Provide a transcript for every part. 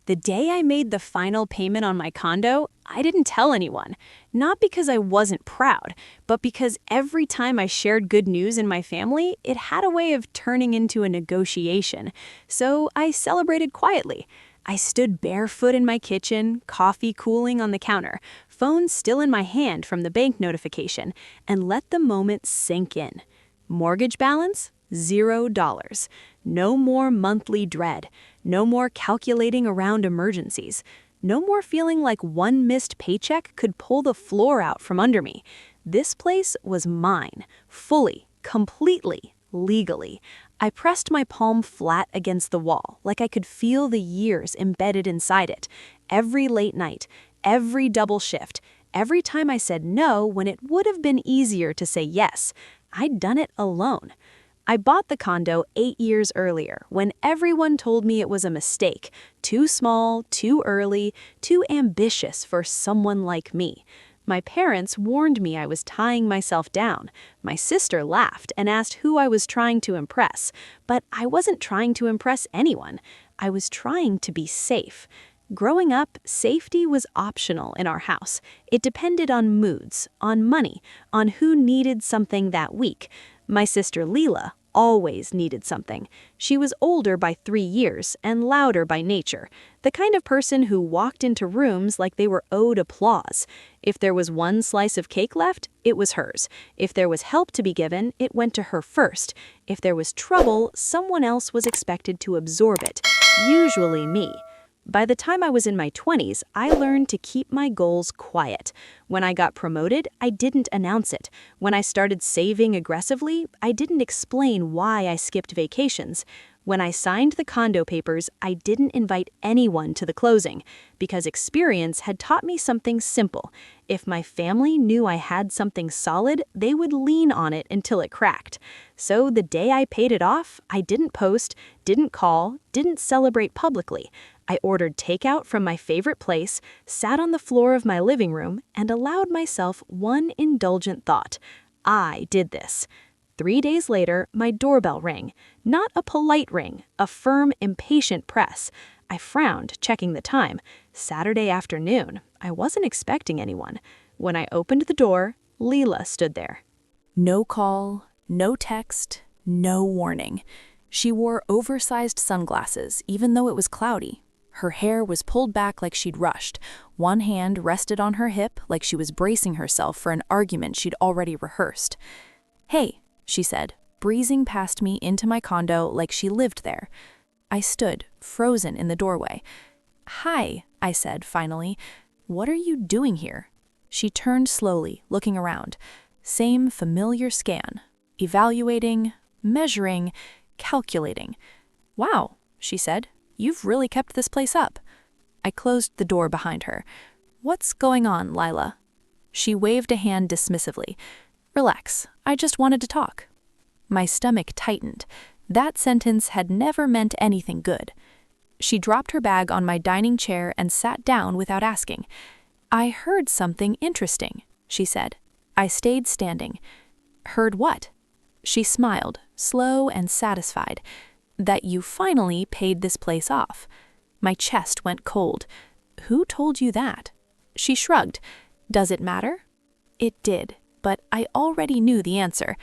The day I made the final payment on my condo, I didn't tell anyone. Not because I wasn't proud, but because every time I shared good news in my family, it had a way of turning into a negotiation. So I celebrated quietly. I stood barefoot in my kitchen, coffee cooling on the counter, phone still in my hand from the bank notification, and let the moment sink in. Mortgage balance? $0. No more monthly dread. No more calculating around emergencies. No more feeling like one missed paycheck could pull the floor out from under me. This place was mine, fully, completely, legally. I pressed my palm flat against the wall, like I could feel the years embedded inside it. Every late night, every double shift, every time I said no when it would have been easier to say yes, I'd done it alone. I bought the condo 8 years earlier when everyone told me it was a mistake, too small, too early, too ambitious for someone like me. My parents warned me I was tying myself down. My sister laughed and asked who I was trying to impress, but I wasn't trying to impress anyone. I was trying to be safe. Growing up, safety was optional in our house. It depended on moods, on money, on who needed something that week. My sister Lila always needed something. She was older by 3 years and louder by nature, the kind of person who walked into rooms like they were owed applause. If there was one slice of cake left, it was hers. If there was help to be given, it went to her first. If there was trouble, someone else was expected to absorb it, usually me. By the time I was in my 20s, I learned to keep my goals quiet. When I got promoted, I didn't announce it. When I started saving aggressively, I didn't explain why I skipped vacations. When I signed the condo papers, I didn't invite anyone to the closing, because experience had taught me something simple. If my family knew I had something solid, they would lean on it until it cracked. So the day I paid it off, I didn't post, didn't call, didn't celebrate publicly. I ordered takeout from my favorite place, sat on the floor of my living room, and allowed myself one indulgent thought. I did this. 3 days later, my doorbell rang. Not a polite ring, a firm, impatient press. I frowned, checking the time. Saturday afternoon. I wasn't expecting anyone. When I opened the door, Lila stood there. No call, no text, no warning. She wore oversized sunglasses, even though it was cloudy. Her hair was pulled back like she'd rushed. One hand rested on her hip like she was bracing herself for an argument she'd already rehearsed. "Hey," she said, breezing past me into my condo like she lived there. I stood, frozen in the doorway. "Hi," I said finally. "What are you doing here?" She turned slowly, looking around. Same familiar scan. Evaluating, measuring, calculating. "Wow," she said. "You've really kept this place up." I closed the door behind her. "What's going on, Lila?" She waved a hand dismissively. "Relax, I just wanted to talk." My stomach tightened. That sentence had never meant anything good. She dropped her bag on my dining chair and sat down without asking. "I heard something interesting," she said. I stayed standing. "Heard what?" She smiled, slow and satisfied. "That you finally paid this place off." My chest went cold. "Who told you that?" She shrugged. "Does it matter?" It did, but I already knew the answer.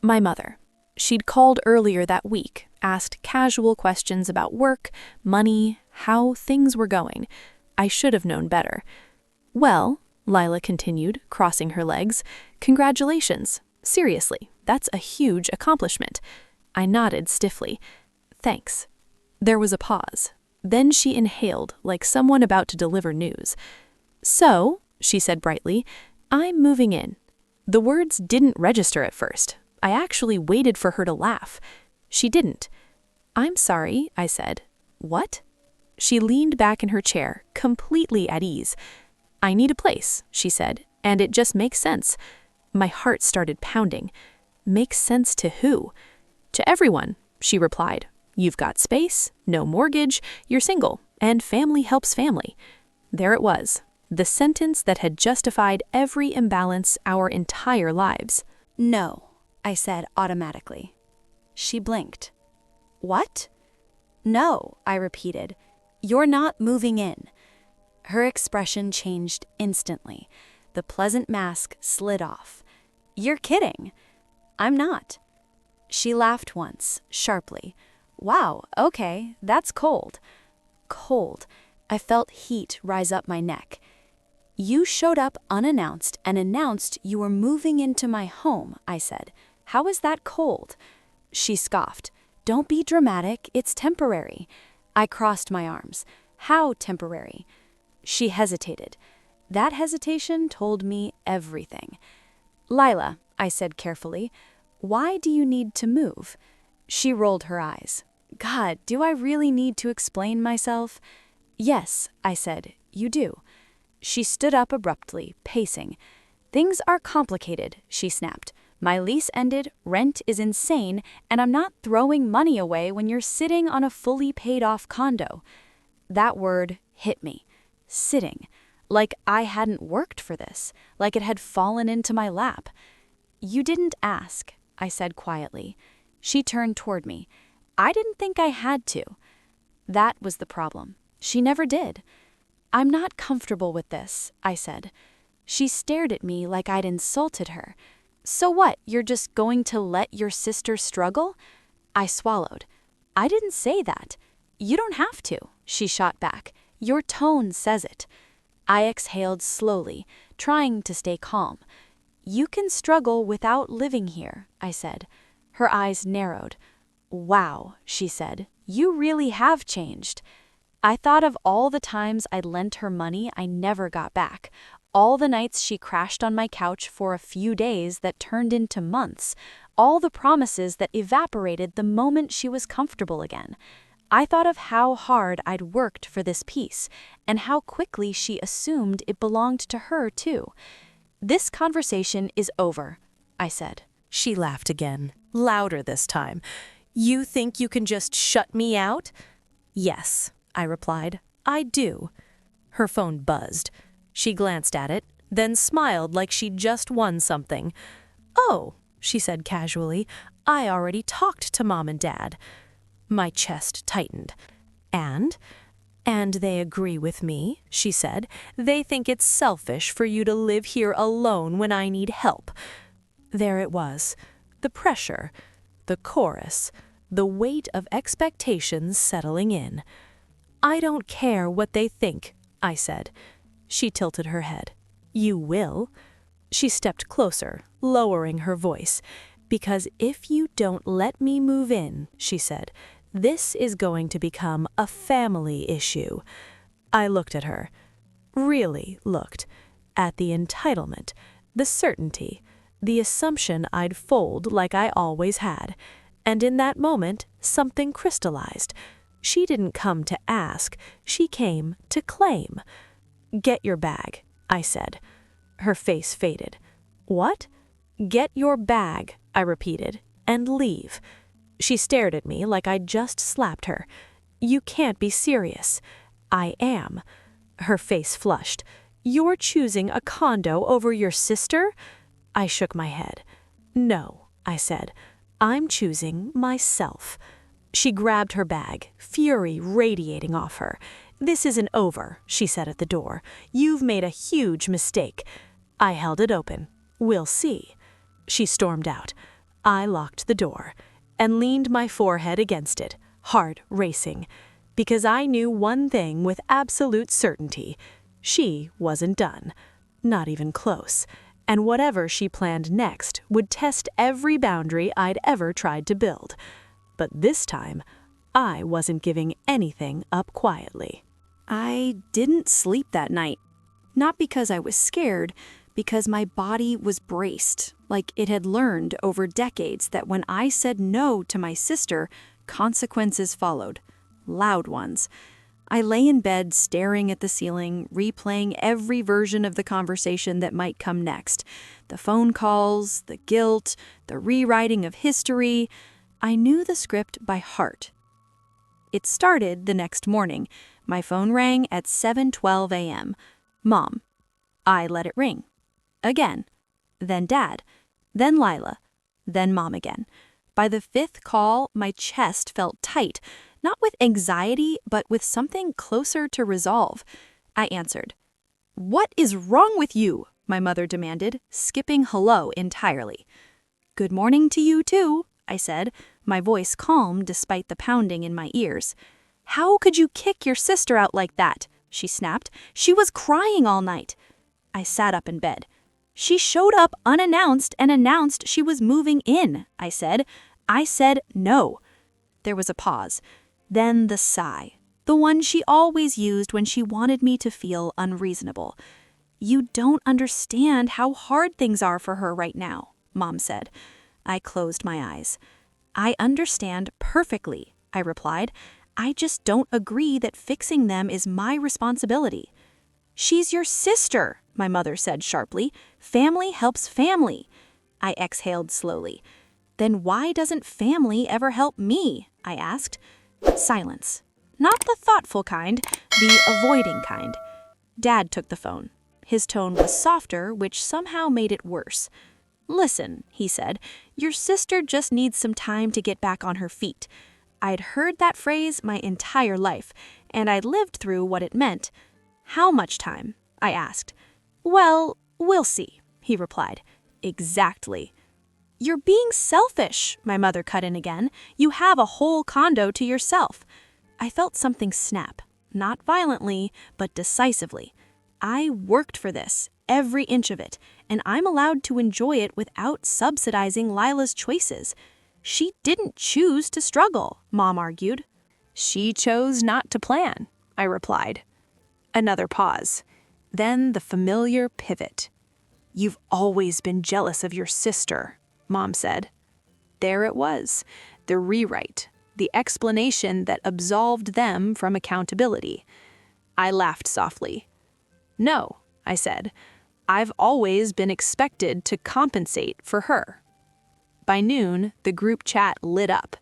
My mother. She'd called earlier that week, asked casual questions about work, money, how things were going. I should have known better. "Well," Lila continued, crossing her legs, "congratulations. Seriously, that's a huge accomplishment." I nodded stiffly. "Thanks." There was a pause. Then she inhaled, like someone about to deliver news. "So," she said brightly, "I'm moving in." The words didn't register at first. I actually waited for her to laugh. She didn't. "I'm sorry," I said. "What?" She leaned back in her chair, completely at ease. "I need a place," she said, "and it just makes sense." My heart started pounding. "Makes sense to who?" "To everyone," she replied. "You've got space, no mortgage, you're single, and family helps family." There it was, the sentence that had justified every imbalance our entire lives. "No," I said automatically. She blinked. "What?" "No," I repeated. "You're not moving in." Her expression changed instantly. The pleasant mask slid off. "You're kidding." "I'm not." She laughed once, sharply. "Wow, okay, that's cold." Cold. I felt heat rise up my neck. "You showed up unannounced and announced you were moving into my home," I said. "How is that cold?" She scoffed. "Don't be dramatic, it's temporary." I crossed my arms. "How temporary?" She hesitated. That hesitation told me everything. "Lila," I said carefully, "why do you need to move?" She rolled her eyes. "God, do I really need to explain myself?" "Yes," I said, "you do." She stood up abruptly, pacing. "Things are complicated," she snapped. "My lease ended, rent is insane, and I'm not throwing money away when you're sitting on a fully paid-off condo." That word hit me. Sitting. Like I hadn't worked for this. Like it had fallen into my lap. "You didn't ask," I said quietly. She turned toward me. "I didn't think I had to." That was the problem. She never did. "I'm not comfortable with this," I said. She stared at me like I'd insulted her. "So what, you're just going to let your sister struggle?" I swallowed. "I didn't say that." "You don't have to," she shot back. "Your tone says it." I exhaled slowly, trying to stay calm. "You can struggle without living here," I said. Her eyes narrowed. "Wow," she said, "you really have changed." I thought of all the times I'd lent her money I never got back, all the nights she crashed on my couch for a few days that turned into months, all the promises that evaporated the moment she was comfortable again. I thought of how hard I'd worked for this peace, and how quickly she assumed it belonged to her too. "This conversation is over," I said. She laughed again, louder this time. "You think you can just shut me out?" "Yes," I replied. "I do." Her phone buzzed. She glanced at it, then smiled like she'd just won something. "Oh," she said casually, "I already talked to Mom and Dad." My chest tightened. "And they agree with me," she said. "They think it's selfish for you to live here alone when I need help." There it was. The pressure, the chorus, the weight of expectations settling in. "I don't care what they think," I said. She tilted her head. "You will." She stepped closer, lowering her voice. "Because if you don't let me move in," she said, "this is going to become a family issue." I looked at her. Really looked. At the entitlement, the certainty, the assumption I'd fold like I always had. And in that moment, something crystallized. She didn't come to ask, she came to claim. "Get your bag," I said. Her face faded. "What?" "Get your bag," I repeated, "and leave." She stared at me like I'd just slapped her. "You can't be serious." "I am." Her face flushed. "You're choosing a condo over your sister?" I shook my head. "No," I said. "I'm choosing myself." She grabbed her bag, fury radiating off her. "This isn't over," she said at the door. "You've made a huge mistake." I held it open. "We'll see." She stormed out. I locked the door and leaned my forehead against it, heart racing, because I knew one thing with absolute certainty. She wasn't done. Not even close. And whatever she planned next would test every boundary I'd ever tried to build. But this time, I wasn't giving anything up quietly. I didn't sleep that night. Not because I was scared, because my body was braced, like it had learned over decades that when I said no to my sister, consequences followed. Loud ones. I lay in bed staring at the ceiling, replaying every version of the conversation that might come next. The phone calls, the guilt, the rewriting of history. I knew the script by heart. It started the next morning. My phone rang at 7:12 a.m. Mom. I let it ring. Again. Then Dad. Then Lila. Then Mom again. By the fifth call, my chest felt tight, Not with anxiety, but with something closer to resolve. I answered. "What is wrong with you?" my mother demanded, skipping hello entirely. "Good morning to you too," I said, my voice calm despite the pounding in my ears. "How could you kick your sister out like that?" she snapped. "She was crying all night." I sat up in bed. "She showed up unannounced and announced she was moving in," I said. "I said no." There was a pause. Then the sigh, the one she always used when she wanted me to feel unreasonable. "You don't understand how hard things are for her right now," Mom said. I closed my eyes. "I understand perfectly," I replied. "I just don't agree that fixing them is my responsibility." "She's your sister," my mother said sharply. "Family helps family." I exhaled slowly. "Then why doesn't family ever help me?" I asked. Silence. Not the thoughtful kind, the avoiding kind. Dad took the phone. His tone was softer, which somehow made it worse. "Listen," he said, "your sister just needs some time to get back on her feet." I'd heard that phrase my entire life, and I'd lived through what it meant. "How much time?" I asked. "Well, we'll see," he replied. "Exactly." "You're being selfish," my mother cut in again. "You have a whole condo to yourself." I felt something snap, not violently, but decisively. I worked for this, every inch of it, and I'm allowed to enjoy it without subsidizing Lila's choices. "She didn't choose to struggle," Mom argued. "She chose not to plan," I replied. Another pause. Then the familiar pivot. "You've always been jealous of your sister," Mom said. There it was, the rewrite, the explanation that absolved them from accountability. I laughed softly. "No," I said. "I've always been expected to compensate for her." By noon, the group chat lit up.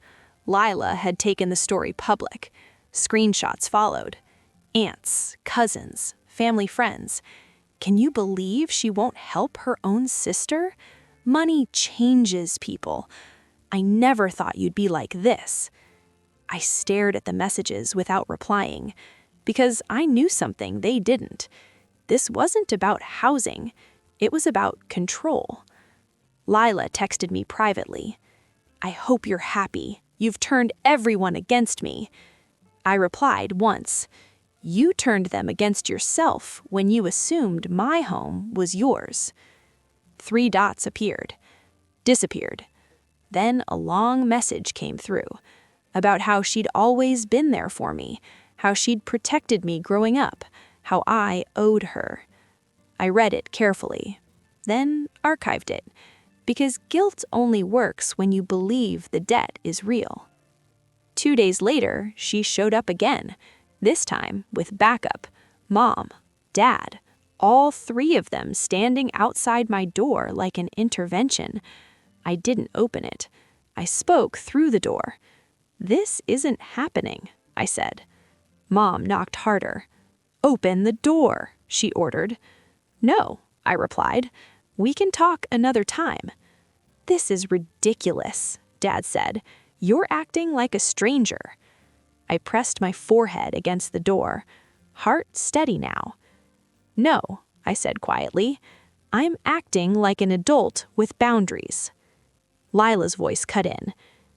Lila had taken the story public. Screenshots followed. Aunts, cousins, family friends. Can you believe she won't help her own sister? Money changes people. I never thought you'd be like this. I stared at the messages without replying, because I knew something they didn't. This wasn't about housing. It was about control. Lila texted me privately. "I hope you're happy. You've turned everyone against me." I replied once. "You turned them against yourself when you assumed my home was yours." 3 dots appeared, disappeared. Then a long message came through about how she'd always been there for me, how she'd protected me growing up, how I owed her. I read it carefully, then archived it, because guilt only works when you believe the debt is real. 2 days later, she showed up again, this time with backup, Mom, Dad, all 3 of them standing outside my door like an intervention. I didn't open it. I spoke through the door. "This isn't happening," I said. Mom knocked harder. "Open the door," she ordered. "No," I replied. "We can talk another time." "This is ridiculous," Dad said. "You're acting like a stranger." I pressed my forehead against the door, heart steady now. "No," I said quietly. "I'm acting like an adult with boundaries." Lila's voice cut in.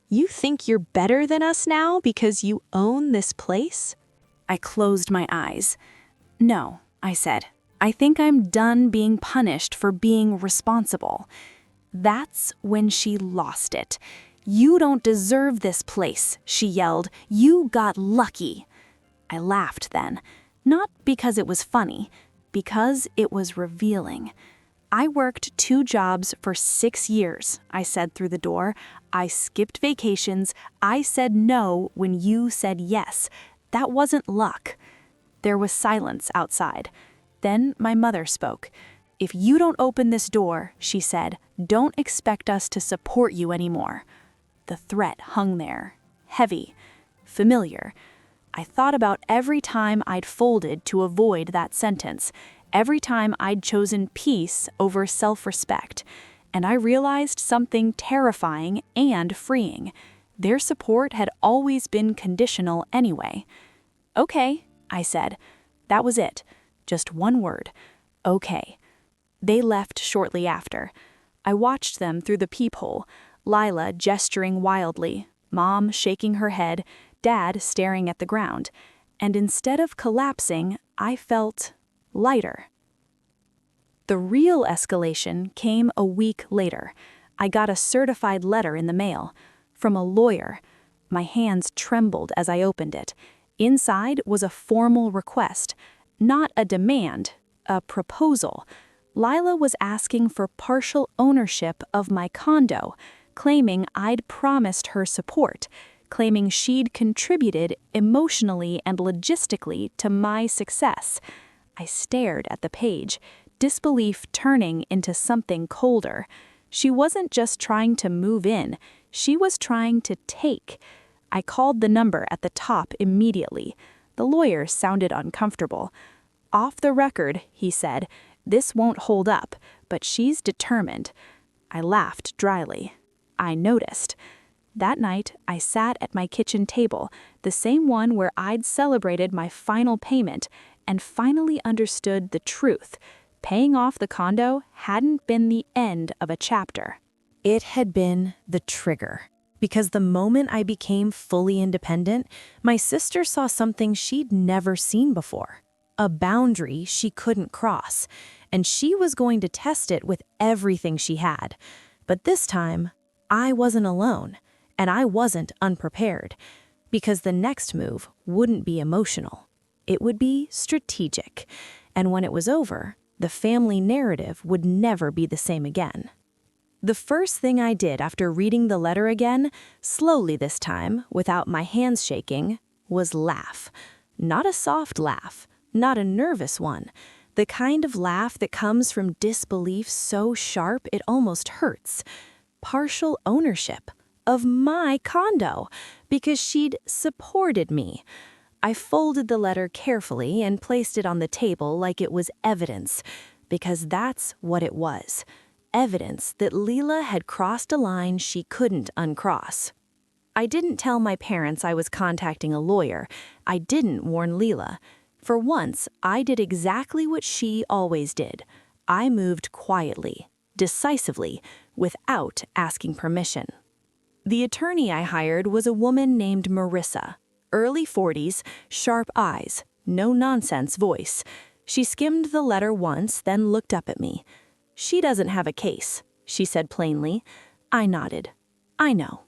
"You think you're better than us now because you own this place?" I closed my eyes. "No," I said. "I think I'm done being punished for being responsible." That's when she lost it. "You don't deserve this place," she yelled. "You got lucky." I laughed then, not because it was funny, because it was revealing. "I worked 2 jobs for 6 years," I said through the door. "I skipped vacations. I said no when you said yes. That wasn't luck." There was silence outside. Then my mother spoke. "If you don't open this door," she said, "don't expect us to support you anymore." The threat hung there, heavy, familiar. I thought about every time I'd folded to avoid that sentence, every time I'd chosen peace over self-respect, and I realized something terrifying and freeing. Their support had always been conditional anyway. "Okay," I said. That was it. Just one word. "Okay." They left shortly after. I watched them through the peephole, Lila gesturing wildly, Mom shaking her head, Dad staring at the ground. And instead of collapsing, I felt lighter. The real escalation came a week later. I got a certified letter in the mail from a lawyer. My hands trembled as I opened it. Inside was a formal request, not a demand, a proposal. Lila was asking for partial ownership of my condo, claiming I'd promised her support, claiming she'd contributed emotionally and logistically to my success. I stared at the page, disbelief turning into something colder. She wasn't just trying to move in, she was trying to take. I called the number at the top immediately. The lawyer sounded uncomfortable. "Off the record," he said, "this won't hold up, but she's determined." I laughed dryly. I noticed. That night, I sat at my kitchen table, the same one where I'd celebrated my final payment, and finally understood the truth. Paying off the condo hadn't been the end of a chapter. It had been the trigger. Because the moment I became fully independent, my sister saw something she'd never seen before. A boundary she couldn't cross, and she was going to test it with everything she had. But this time, I wasn't alone, and I wasn't unprepared, because the next move wouldn't be emotional. It would be strategic, and when it was over, the family narrative would never be the same again. The first thing I did after reading the letter again, slowly this time, without my hands shaking, was laugh. Not a soft laugh, not a nervous one. The kind of laugh that comes from disbelief so sharp it almost hurts. Partial ownership of my condo, because she'd supported me. I folded the letter carefully and placed it on the table like it was evidence, because that's what it was. Evidence that Lila had crossed a line she couldn't uncross. I didn't tell my parents I was contacting a lawyer. I didn't warn Lila. For once, I did exactly what she always did. I moved quietly, decisively, without asking permission. The attorney I hired was a woman named Marissa. Early 40s, sharp eyes, no-nonsense voice. She skimmed the letter once, then looked up at me. "She doesn't have a case," she said plainly. I nodded. "I know."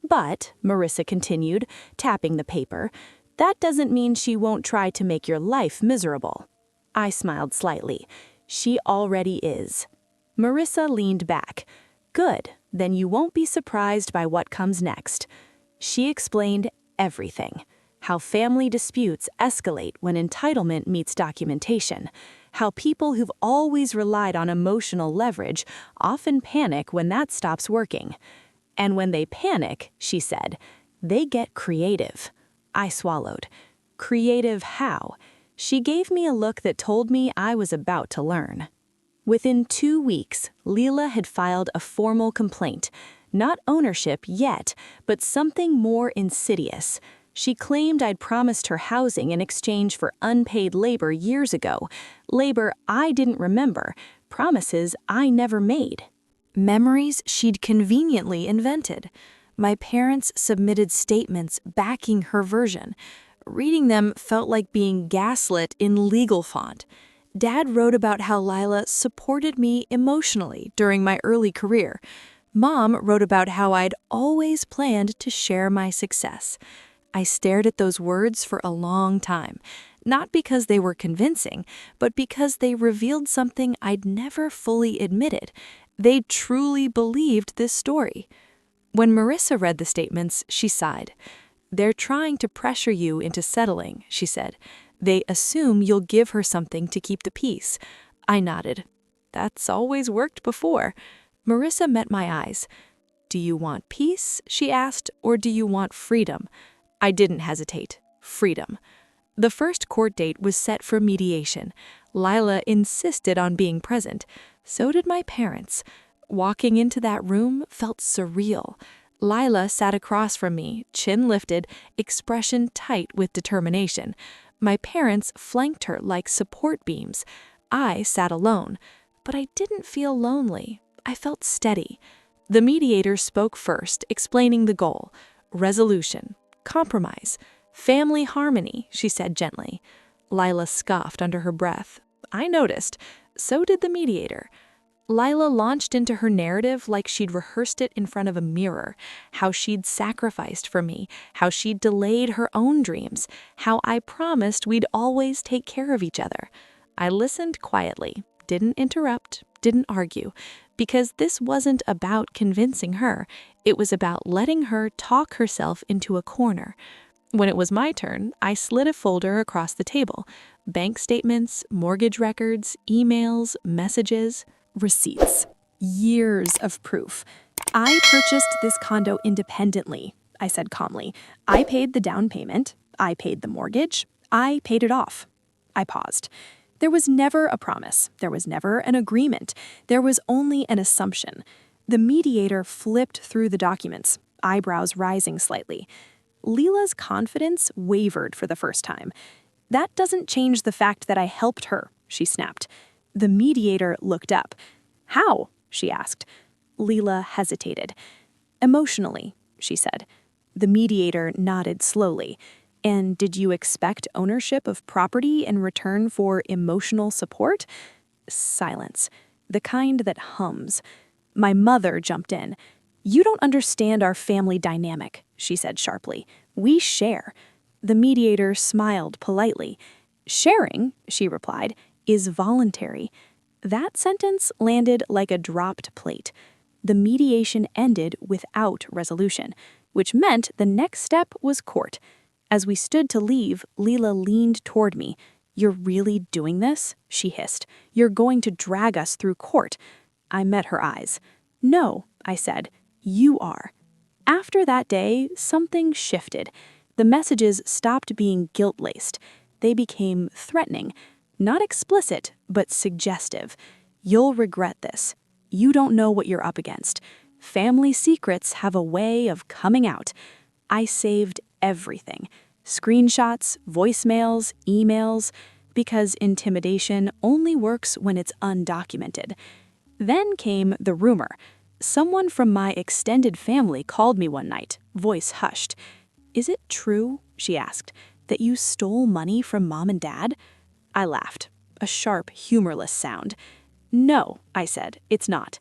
"But," Marissa continued, tapping the paper, "that doesn't mean she won't try to make your life miserable." I smiled slightly. "She already is." Marissa leaned back. "Good, then you won't be surprised by what comes next." She explained everything. How family disputes escalate when entitlement meets documentation. How people who've always relied on emotional leverage often panic when that stops working. And when they panic, she said, they get creative. I swallowed. Creative how? She gave me a look that told me I was about to learn. Within 2 weeks, Lila had filed a formal complaint. Not ownership yet, but something more insidious. She claimed I'd promised her housing in exchange for unpaid labor years ago. Labor I didn't remember, promises I never made. Memories she'd conveniently invented. My parents submitted statements backing her version. Reading them felt like being gaslit in legal font. Dad wrote about how Lila supported me emotionally during my early career. Mom wrote about how I'd always planned to share my success. I stared at those words for a long time, not because they were convincing, but because they revealed something I'd never fully admitted. They truly believed this story. When Marissa read the statements, she sighed. "They're trying to pressure you into settling," she said. "They assume you'll give her something to keep the peace." I nodded. "That's always worked before." Marissa met my eyes. "Do you want peace?" she asked, "or do you want freedom?" I didn't hesitate. Freedom. The first court date was set for mediation. Lila insisted on being present. So did my parents. Walking into that room felt surreal. Lila sat across from me, chin lifted, expression tight with determination. My parents flanked her like support beams. I sat alone, but I didn't feel lonely. I felt steady. The mediator spoke first, explaining the goal. Resolution, compromise, family harmony, she said gently. Lila scoffed under her breath. I noticed. So did the mediator. Lila launched into her narrative like she'd rehearsed it in front of a mirror, how she'd sacrificed for me, how she'd delayed her own dreams, how I promised we'd always take care of each other. I listened quietly, didn't interrupt, didn't argue, because this wasn't about convincing her. It was about letting her talk herself into a corner. When it was my turn, I slid a folder across the table. Bank statements, mortgage records, emails, messages, receipts. Years of proof. I purchased this condo independently, I said calmly. I paid the down payment. I paid the mortgage. I paid it off. I paused. There was never a promise. There was never an agreement. There was only an assumption. The mediator flipped through the documents, eyebrows rising slightly. Lila's confidence wavered for the first time. That doesn't change the fact that I helped her, she snapped. The mediator looked up. How? She asked. Lila hesitated. Emotionally, she said. The mediator nodded slowly. And did you expect ownership of property in return for emotional support? Silence. The kind that hums. My mother jumped in. You don't understand our family dynamic, she said sharply. We share. The mediator smiled politely. Sharing, she replied, is voluntary. That sentence landed like a dropped plate. The mediation ended without resolution, which meant the next step was court. As we stood to leave, Lila leaned toward me. You're really doing this? She hissed. You're going to drag us through court. I met her eyes. No, I said. You are. After that day, something shifted. The messages stopped being guilt-laced. They became threatening. Not explicit, but suggestive. You'll regret this. You don't know what you're up against. Family secrets have a way of coming out. I saved everything. Screenshots, voicemails, emails, because intimidation only works when it's undocumented. Then came the rumor. Someone from my extended family called me one night, voice hushed. Is it true, she asked, that you stole money from mom and dad? I laughed, a sharp, humorless sound. No, I said, it's not.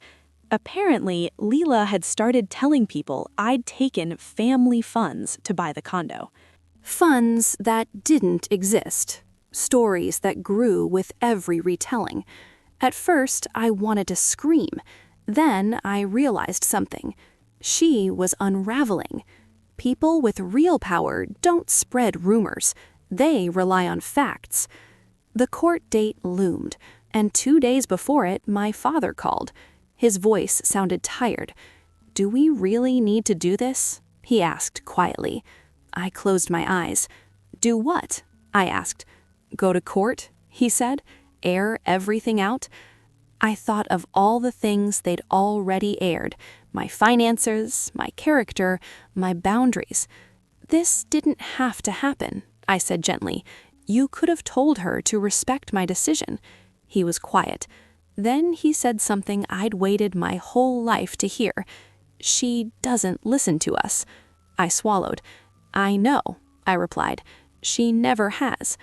Apparently, Lila had started telling people I'd taken family funds to buy the condo. Funds that didn't exist. Stories that grew with every retelling. At first, I wanted to scream. Then I realized something. She was unraveling. People with real power don't spread rumors. They rely on facts. The court date loomed, and 2 days before it, my father called. His voice sounded tired. Do we really need to do this? He asked quietly. I closed my eyes. Do what? I asked. Go to court, he said. Air everything out. I thought of all the things they'd already aired. My finances, my character, my boundaries. This didn't have to happen, I said gently. You could have told her to respect my decision. He was quiet. Then he said something I'd waited my whole life to hear. She doesn't listen to us. I swallowed. I know, I replied. She never has.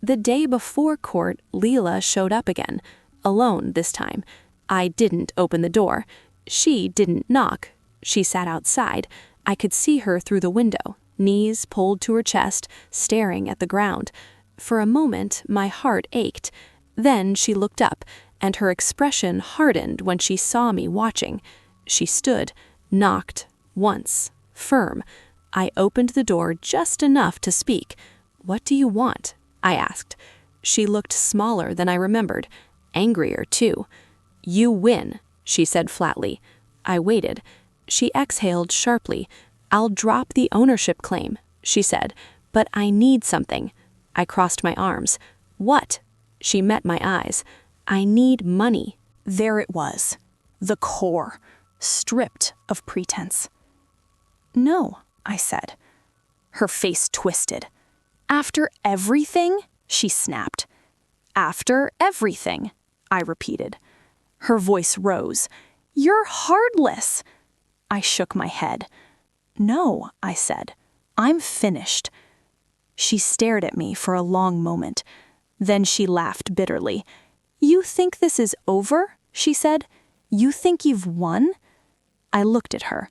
The day before court, Lila showed up again, alone this time. I didn't open the door. She didn't knock. She sat outside. I could see her through the window, knees pulled to her chest, staring at the ground. For a moment, my heart ached. Then she looked up, and her expression hardened when she saw me watching. She stood, knocked, once, firm. I opened the door just enough to speak. What do you want? I asked. She looked smaller than I remembered, angrier too. You win, she said flatly. I waited. She exhaled sharply. I'll drop the ownership claim, she said, but I need something. I crossed my arms. What? She met my eyes. I need money. There it was. The core, stripped of pretense. No, I said. Her face twisted. After everything? She snapped. After everything, I repeated. Her voice rose. You're heartless. I shook my head. No, I said. I'm finished. She stared at me for a long moment. Then she laughed bitterly. You think this is over? She said. You think you've won? I looked at her,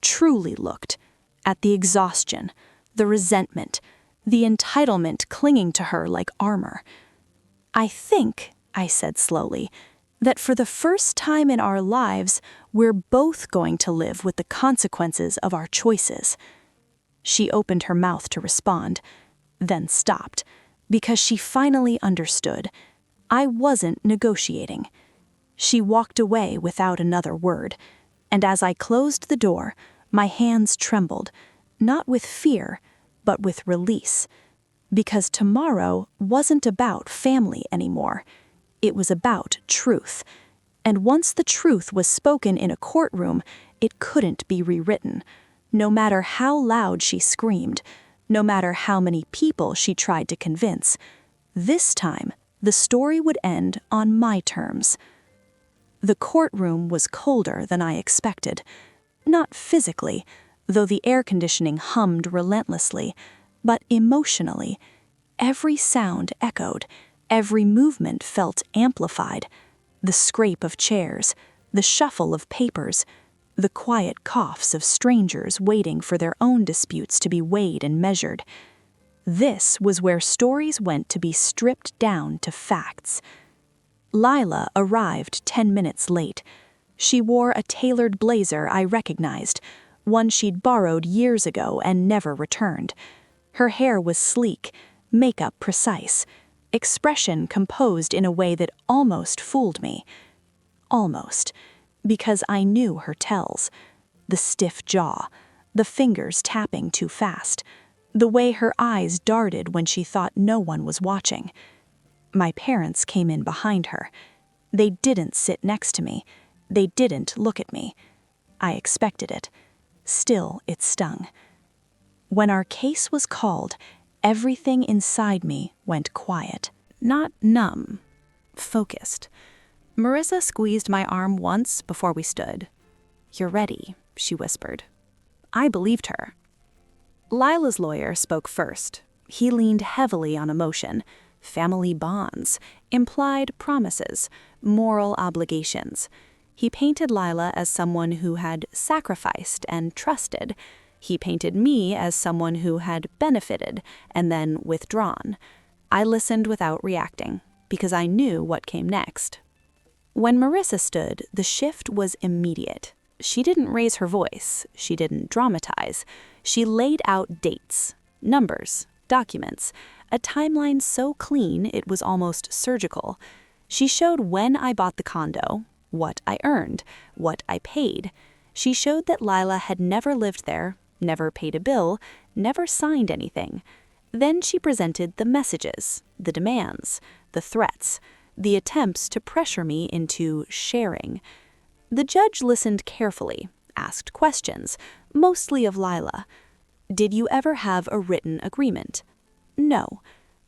truly looked, at the exhaustion, the resentment, the entitlement clinging to her like armor. I think, I said slowly, that for the first time in our lives, we're both going to live with the consequences of our choices. She opened her mouth to respond, then stopped, because she finally understood. I wasn't negotiating. She walked away without another word, and as I closed the door, my hands trembled, not with fear, but with release. Because tomorrow wasn't about family anymore. It was about truth. And once the truth was spoken in a courtroom, it couldn't be rewritten. No matter how loud she screamed, no matter how many people she tried to convince, this time the story would end on my terms. The courtroom was colder than I expected. Not physically, though the air conditioning hummed relentlessly, but emotionally. Every sound echoed, every movement felt amplified. The scrape of chairs, the shuffle of papers, the quiet coughs of strangers waiting for their own disputes to be weighed and measured. This was where stories went to be stripped down to facts. Lila arrived 10 minutes late. She wore a tailored blazer I recognized, one she'd borrowed years ago and never returned. Her hair was sleek, makeup precise, expression composed in a way that almost fooled me. Almost, because I knew her tells. The stiff jaw, the fingers tapping too fast, the way her eyes darted when she thought no one was watching. My parents came in behind her. They didn't sit next to me. They didn't look at me. I expected it. Still, it stung. When our case was called, everything inside me went quiet. Not numb, focused. Marissa squeezed my arm once before we stood. "You're ready," she whispered. I believed her. Lila's lawyer spoke first. He leaned heavily on emotion, family bonds, implied promises, moral obligations. He painted Lila as someone who had sacrificed and trusted. He painted me as someone who had benefited and then withdrawn. I listened without reacting, because I knew what came next. When Marissa stood, the shift was immediate. She didn't raise her voice. She didn't dramatize. She laid out dates, numbers, documents, a timeline so clean it was almost surgical. She showed when I bought the condo, what I earned, what I paid. She showed that Lila had never lived there, never paid a bill, never signed anything. Then she presented the messages, the demands, the threats, the attempts to pressure me into sharing. The judge listened carefully, asked questions, mostly of Lila. Did you ever have a written agreement? No.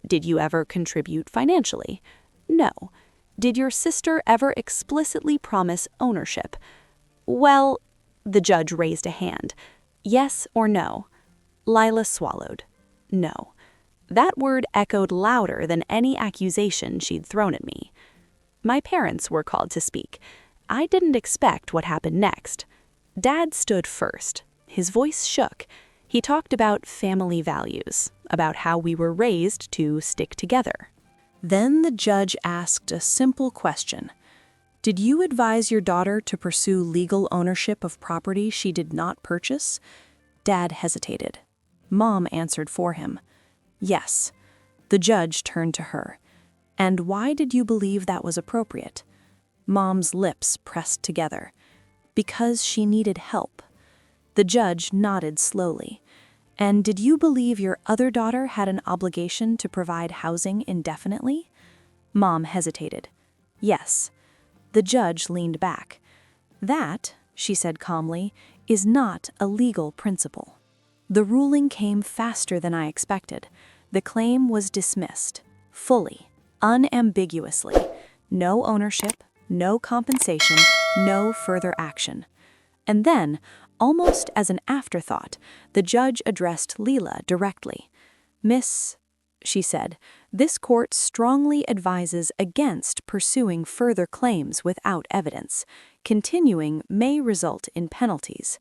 Did you ever contribute financially? No. Did your sister ever explicitly promise ownership? Well, the judge raised a hand. Yes or no? Lila swallowed. No. That word echoed louder than any accusation she'd thrown at me. My parents were called to speak. I didn't expect what happened next. Dad stood first. His voice shook. He talked about family values, about how we were raised to stick together. Then the judge asked a simple question. Did you advise your daughter to pursue legal ownership of property she did not purchase? Dad hesitated. Mom answered for him. Yes. The judge turned to her. And why did you believe that was appropriate? Mom's lips pressed together. Because she needed help. The judge nodded slowly. And did you believe your other daughter had an obligation to provide housing indefinitely? Mom hesitated. Yes. The judge leaned back. That, she said calmly, is not a legal principle. The ruling came faster than I expected. The claim was dismissed, fully, unambiguously. No ownership, no compensation, no further action. And then, almost as an afterthought, the judge addressed Lila directly. "Miss," she said, "this court strongly advises against pursuing further claims without evidence. Continuing may result in penalties."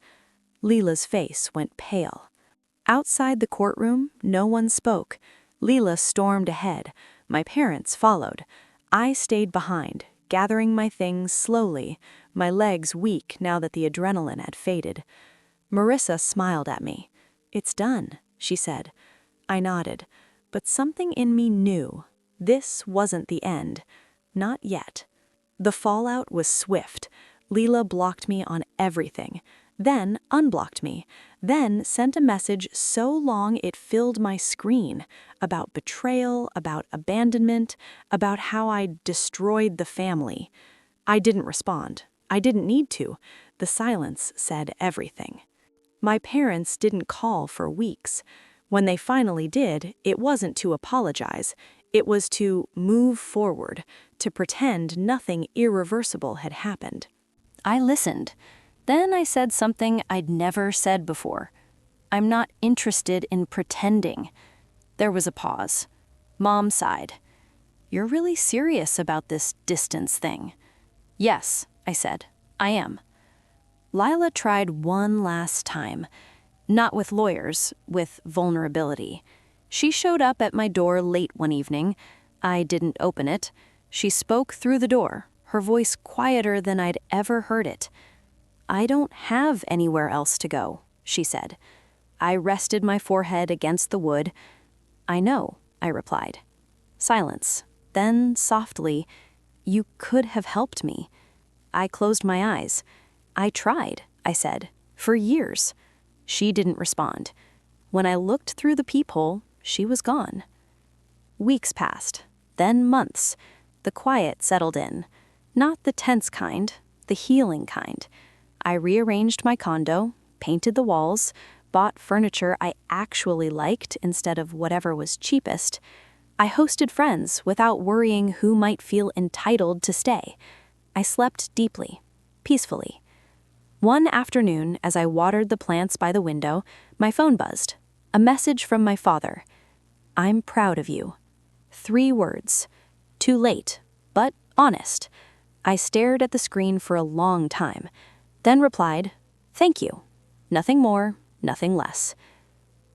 Lila's face went pale. Outside the courtroom, no one spoke. Lila stormed ahead. My parents followed. I stayed behind, gathering my things slowly, my legs weak now that the adrenaline had faded. Marissa smiled at me. "It's done," she said. I nodded, but something in me knew. This wasn't the end. Not yet. The fallout was swift. Lila blocked me on everything, then unblocked me, then sent a message so long it filled my screen, about betrayal, about abandonment, about how I destroyed the family. I didn't respond. I didn't need to. The silence said everything. My parents didn't call for weeks. When they finally did, it wasn't to apologize. It was to move forward, to pretend nothing irreversible had happened. I listened. Then I said something I'd never said before. "I'm not interested in pretending." There was a pause. Mom sighed. "You're really serious about this distance thing?" "Yes," I said. "I am." Lila tried one last time. Not with lawyers, with vulnerability. She showed up at my door late one evening. I didn't open it. She spoke through the door, her voice quieter than I'd ever heard it. "I don't have anywhere else to go," she said. I rested my forehead against the wood. "I know," I replied. Silence. Then, softly, "You could have helped me." I closed my eyes. "I tried," I said, "for years." She didn't respond. When I looked through the peephole, she was gone. Weeks passed, then months. The quiet settled in. Not the tense kind, the healing kind. I rearranged my condo, painted the walls, bought furniture I actually liked instead of whatever was cheapest. I hosted friends without worrying who might feel entitled to stay. I slept deeply, peacefully. One afternoon, as I watered the plants by the window, my phone buzzed. A message from my father. "I'm proud of you." 3 words. Too late, but honest. I stared at the screen for a long time, then replied, "Thank you." Nothing more, nothing less.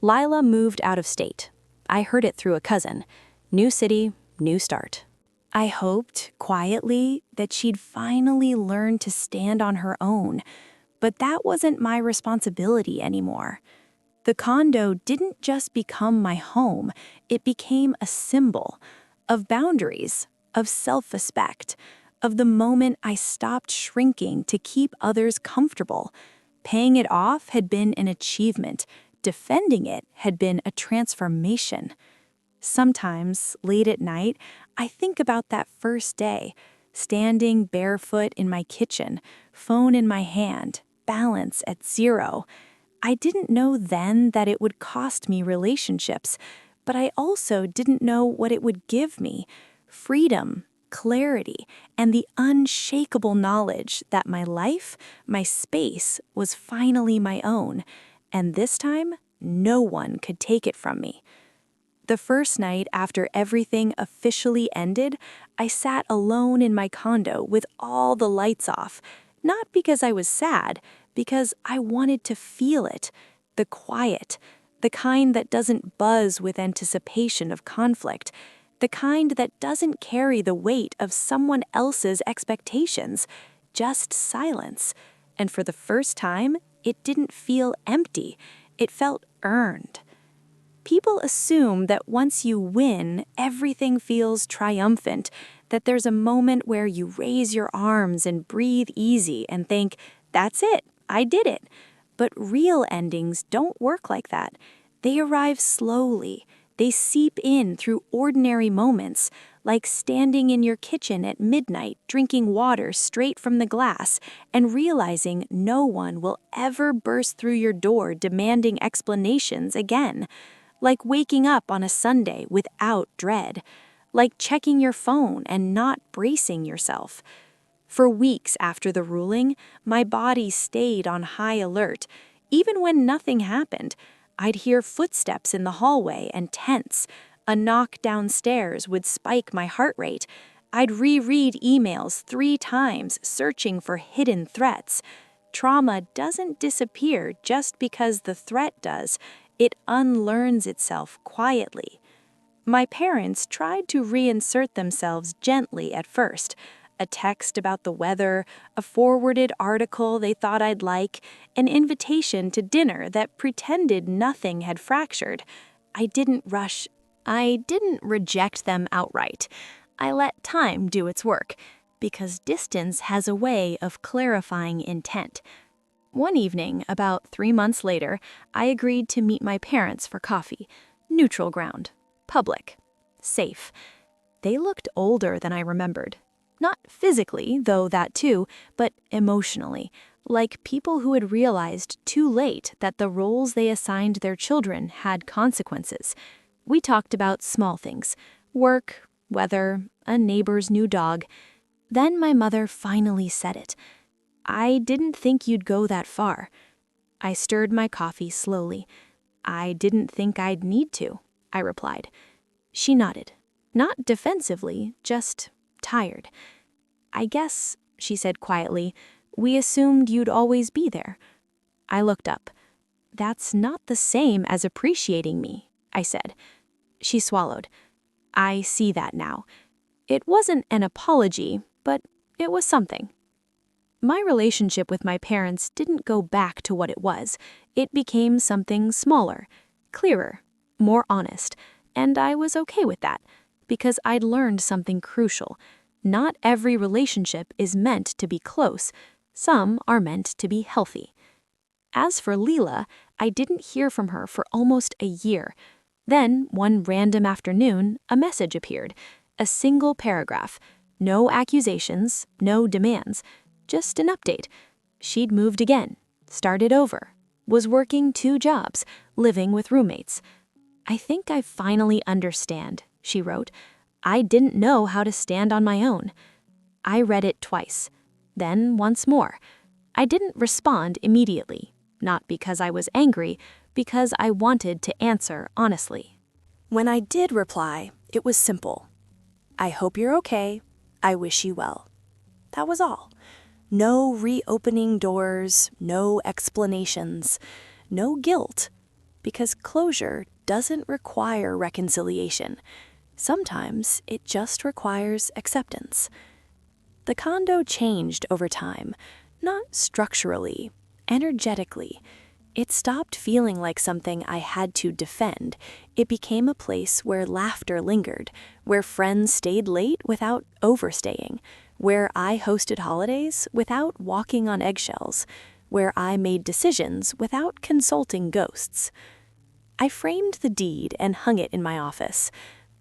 Lila moved out of state. I heard it through a cousin. New city, new start. I hoped, quietly, that she'd finally learn to stand on her own, but that wasn't my responsibility anymore. The condo didn't just become my home, it became a symbol of boundaries, of self-respect, of the moment I stopped shrinking to keep others comfortable. Paying it off had been an achievement. Defending it had been a transformation. Sometimes, late at night, I think about that first day, standing barefoot in my kitchen, phone in my hand, balance at 0. I didn't know then that it would cost me relationships, but I also didn't know what it would give me: freedom, clarity, and the unshakable knowledge that my life, my space, was finally my own, and this time, no one could take it from me. The first night after everything officially ended, I sat alone in my condo with all the lights off, not because I was sad, because I wanted to feel it, the quiet, the kind that doesn't buzz with anticipation of conflict, the kind that doesn't carry the weight of someone else's expectations, just silence. And for the first time, it didn't feel empty, it felt earned. People assume that once you win, everything feels triumphant, that there's a moment where you raise your arms and breathe easy and think, "That's it, I did it." But real endings don't work like that. They arrive slowly. They seep in through ordinary moments, like standing in your kitchen at midnight drinking water straight from the glass and realizing no one will ever burst through your door demanding explanations again, like waking up on a Sunday without dread, like checking your phone and not bracing yourself. For weeks after the ruling, my body stayed on high alert. Even when nothing happened, I'd hear footsteps in the hallway and tense. A knock downstairs would spike my heart rate. I'd reread emails 3 times, searching for hidden threats. Trauma doesn't disappear just because the threat does. It unlearns itself quietly. My parents tried to reinsert themselves gently at first. A text about the weather, a forwarded article they thought I'd like, an invitation to dinner that pretended nothing had fractured. I didn't reject them outright. I let time do its work, because distance has a way of clarifying intent. One evening, about 3 months later, I agreed to meet my parents for coffee. Neutral ground. Public. Safe. They looked older than I remembered. Not physically, though that too, but emotionally, like people who had realized too late that the roles they assigned their children had consequences. We talked about small things, work, weather, a neighbor's new dog. Then my mother finally said it. "I didn't think you'd go that far." I stirred my coffee slowly. "I didn't think I'd need to," I replied. She nodded. Not defensively, just tired. "I guess," she said quietly, "we assumed you'd always be there." I looked up. "That's not the same as appreciating me," I said. She swallowed. "I see that now." It wasn't an apology, but it was something. My relationship with my parents didn't go back to what it was. It became something smaller, clearer, more honest, and I was okay with that, because I'd learned something crucial. Not every relationship is meant to be close. Some are meant to be healthy. As for Lila, I didn't hear from her for almost a year. Then, one random afternoon, a message appeared. A single paragraph. No accusations, no demands. Just an update. She'd moved again, started over, was working 2 jobs, living with roommates. "I think I finally understand," she wrote. "I didn't know how to stand on my own." I read it twice, then once more. I didn't respond immediately, not because I was angry, because I wanted to answer honestly. When I did reply, it was simple. "I hope you're okay. I wish you well." That was all. No reopening doors, no explanations, no guilt, because closure doesn't require reconciliation. Sometimes it just requires acceptance. The condo changed over time, not structurally, energetically. It stopped feeling like something I had to defend. It became a place where laughter lingered, where friends stayed late without overstaying, where I hosted holidays without walking on eggshells, where I made decisions without consulting ghosts. I framed the deed and hung it in my office.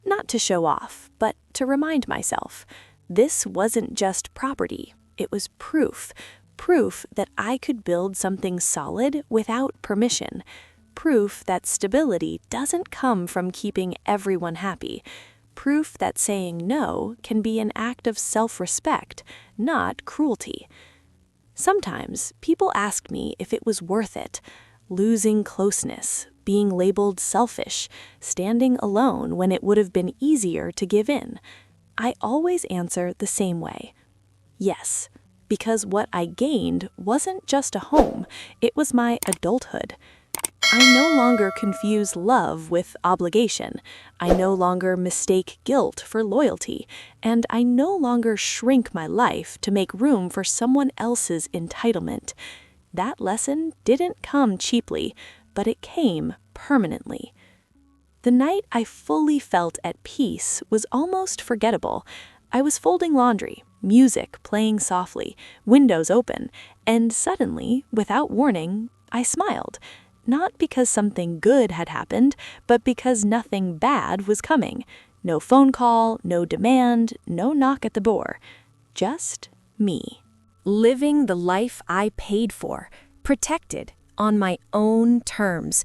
Not to show off, but to remind myself, this wasn't just property, it was proof that I could build something solid without permission, proof that stability doesn't come from keeping everyone happy, proof that saying no can be an act of self-respect, not cruelty. Sometimes people ask me if it was worth it, losing closeness, being labeled selfish, standing alone when it would have been easier to give in. I always answer the same way. Yes, because what I gained wasn't just a home, it was my adulthood. I no longer confuse love with obligation. I no longer mistake guilt for loyalty, and I no longer shrink my life to make room for someone else's entitlement. That lesson didn't come cheaply, but it came permanently. The night I fully felt at peace was almost forgettable. I was folding laundry, music playing softly, windows open, and suddenly, without warning, I smiled. Not because something good had happened, but because nothing bad was coming. No phone call, no demand, no knock at the door. Just me. Living the life I paid for, protected, on my own terms.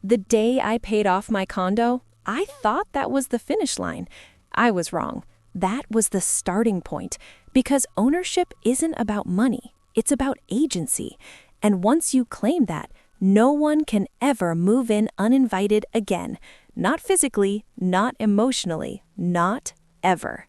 The day I paid off my condo, I thought that was the finish line. I was wrong. That was the starting point, because ownership isn't about money. It's about agency. And once you claim that, no one can ever move in uninvited again. Not physically, not emotionally, not ever.